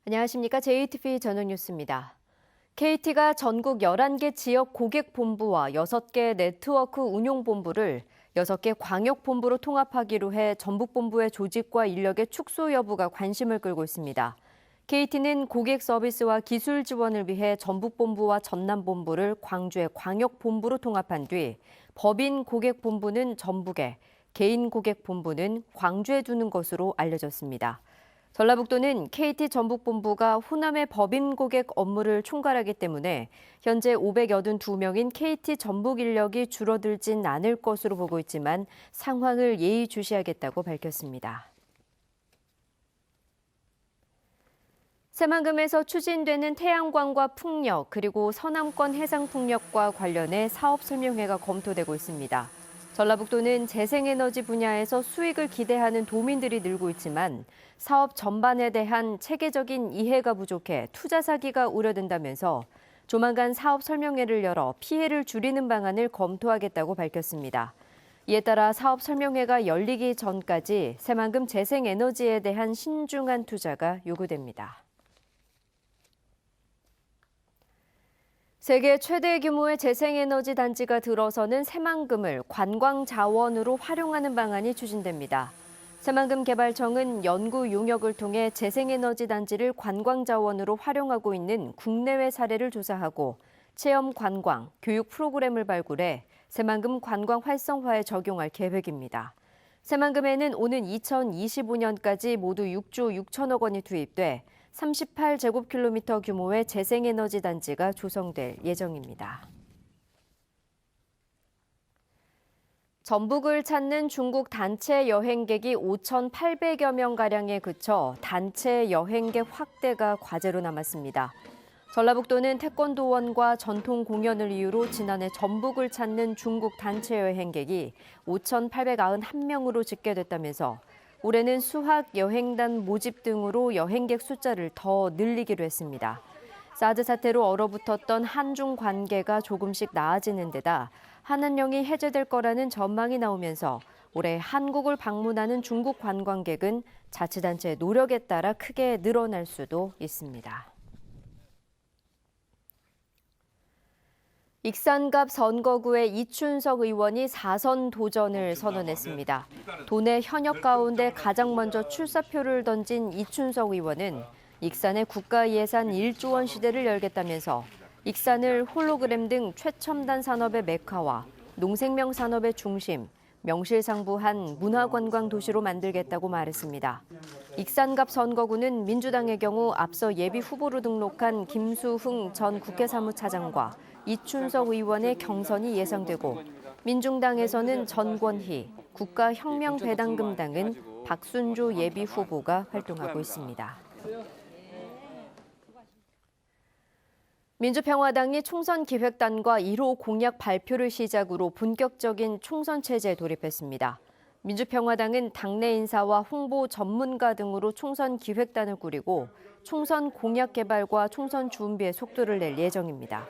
안녕하십니까. JTBC 저녁뉴스입니다. KT가 전국 11개 지역 고객본부와 6개 네트워크 운용본부를 6개 광역본부로 통합하기로 해 전북본부의 조직과 인력의 축소 여부가 관심을 끌고 있습니다. KT는 고객 서비스와 기술 지원을 위해 전북본부와 전남본부를 광주의 광역본부로 통합한 뒤 법인 고객본부는 전북에, 개인 고객본부는 광주에 두는 것으로 알려졌습니다. 전라북도는 KT 전북본부가 호남의 법인 고객 업무를 총괄하기 때문에 현재 582명인 KT 전북 인력이 줄어들진 않을 것으로 보고 있지만 상황을 예의주시하겠다고 밝혔습니다. 새만금에서 추진되는 태양광과 풍력 그리고 서남권 해상풍력과 관련해 사업 설명회가 검토되고 있습니다. 전라북도는 재생에너지 분야에서 수익을 기대하는 도민들이 늘고 있지만 사업 전반에 대한 체계적인 이해가 부족해 투자 사기가 우려된다면서 조만간 사업 설명회를 열어 피해를 줄이는 방안을 검토하겠다고 밝혔습니다. 이에 따라 사업 설명회가 열리기 전까지 새만금 재생에너지에 대한 신중한 투자가 요구됩니다. 세계 최대 규모의 재생에너지 단지가 들어서는 새만금을 관광 자원으로 활용하는 방안이 추진됩니다. 새만금 개발청은 연구 용역을 통해 재생에너지 단지를 관광 자원으로 활용하고 있는 국내외 사례를 조사하고 체험 관광, 교육 프로그램을 발굴해 새만금 관광 활성화에 적용할 계획입니다. 새만금에는 오는 2025년까지 모두 6조 6천억 원이 투입돼 38제곱킬로미터 규모의 재생에너지 단지가 조성될 예정입니다. 전북을 찾는 중국 단체 여행객이 5,800여 명가량에 그쳐 단체 여행객 확대가 과제로 남았습니다. 전라북도는 태권도원과 전통 공연을 이유로 지난해 전북을 찾는 중국 단체 여행객이 5,891명으로 집계됐다면서 올해는 수학 여행단 모집 등으로 여행객 숫자를 더 늘리기로 했습니다. 사드 사태로 얼어붙었던 한중 관계가 조금씩 나아지는 데다 한한령이 해제될 거라는 전망이 나오면서 올해 한국을 방문하는 중국 관광객은 자치단체의 노력에 따라 크게 늘어날 수도 있습니다. 익산갑 선거구의 이춘석 의원이 4선 도전을 선언했습니다. 도내 현역 가운데 가장 먼저 출사표를 던진 이춘석 의원은 익산의 국가예산 1조 원 시대를 열겠다면서 익산을 홀로그램 등 최첨단 산업의 메카와 농생명 산업의 중심, 명실상부한 문화관광 도시로 만들겠다고 말했습니다. 익산갑 선거구는 민주당의 경우 앞서 예비 후보로 등록한 김수흥 전 국회 사무차장과 이춘석 의원의 경선이 예상되고 민중당에서는 전권희, 국가혁명배당금당은 박순조 예비 후보가 활동하고 있습니다. 민주평화당이 총선기획단과 1호 공약 발표를 시작으로 본격적인 총선 체제에 돌입했습니다. 민주평화당은 당내 인사와 홍보 전문가 등으로 총선 기획단을 꾸리고 총선 공약 개발과 총선 준비에 속도를 낼 예정입니다.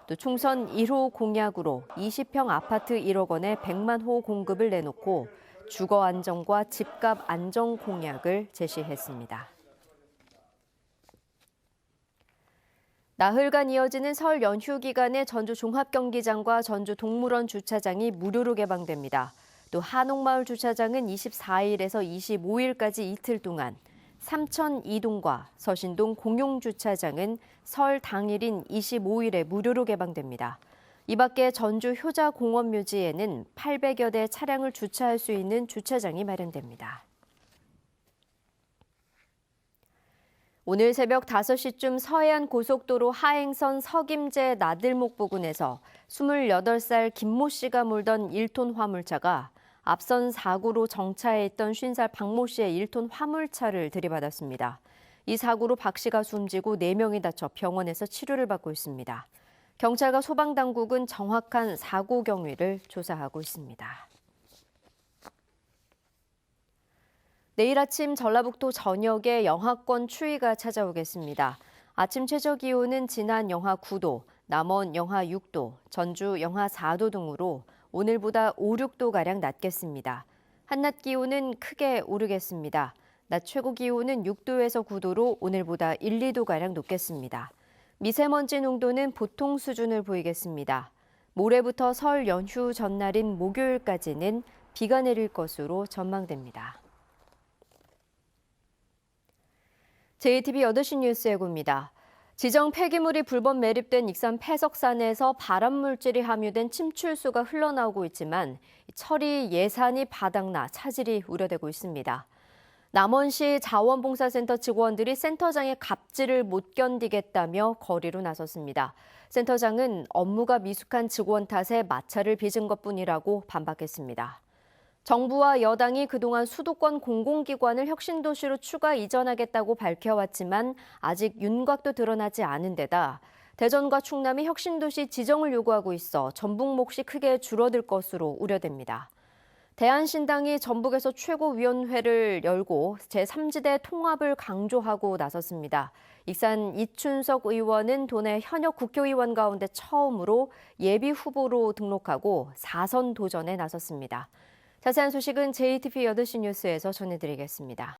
또 총선 1호 공약으로 20평 아파트 1억 원에 100만 호 공급을 내놓고 주거 안정과 집값 안정 공약을 제시했습니다. 나흘간 이어지는 설 연휴 기간에 전주 종합경기장과 전주 동물원 주차장이 무료로 개방됩니다. 또 한옥마을 주차장은 24일에서 25일까지 이틀 동안, 삼천 이동과 서신동 공용주차장은 설 당일인 25일에 무료로 개방됩니다. 이 밖에 전주 효자공원묘지에는 800여 대 차량을 주차할 수 있는 주차장이 마련됩니다. 오늘 새벽 5시쯤 서해안 고속도로 하행선 석임제 나들목 부근에서 28살 김모 씨가 몰던 1톤 화물차가 앞선 사고로 정차해 있던 50살 박모 씨의 1톤 화물차를 들이받았습니다. 이 사고로 박 씨가 숨지고 4명이 다쳐 병원에서 치료를 받고 있습니다. 경찰과 소방당국은 정확한 사고 경위를 조사하고 있습니다. 내일 아침 전라북도 전역에 영하권 추위가 찾아오겠습니다. 아침 최저기온은 진안 영하 9도, 남원 영하 6도, 전주 영하 4도 등으로 오늘보다 5, 6도가량 낮겠습니다. 한낮 기온은 크게 오르겠습니다. 낮 최고 기온은 6도에서 9도로 오늘보다 1, 2도가량 높겠습니다. 미세먼지 농도는 보통 수준을 보이겠습니다. 모레부터 설 연휴 전날인 목요일까지는 비가 내릴 것으로 전망됩니다. JTBC 8시 뉴스 예고입니다. 지정 폐기물이 불법 매립된 익산 폐석산에서 발암물질이 함유된 침출수가 흘러나오고 있지만 처리 예산이 바닥나 차질이 우려되고 있습니다. 남원시 자원봉사센터 직원들이 센터장의 갑질을 못 견디겠다며 거리로 나섰습니다. 센터장은 업무가 미숙한 직원 탓에 마찰을 빚은 것뿐이라고 반박했습니다. 정부와 여당이 그동안 수도권 공공기관을 혁신도시로 추가 이전하겠다고 밝혀왔지만 아직 윤곽도 드러나지 않은 데다 대전과 충남이 혁신도시 지정을 요구하고 있어 전북 몫이 크게 줄어들 것으로 우려됩니다. 대한신당이 전북에서 최고위원회를 열고 제3지대 통합을 강조하고 나섰습니다. 익산 이춘석 의원은 도내 현역 국회의원 가운데 처음으로 예비 후보로 등록하고 4선 도전에 나섰습니다. 자세한 소식은 JTBC 8시 뉴스에서 전해드리겠습니다.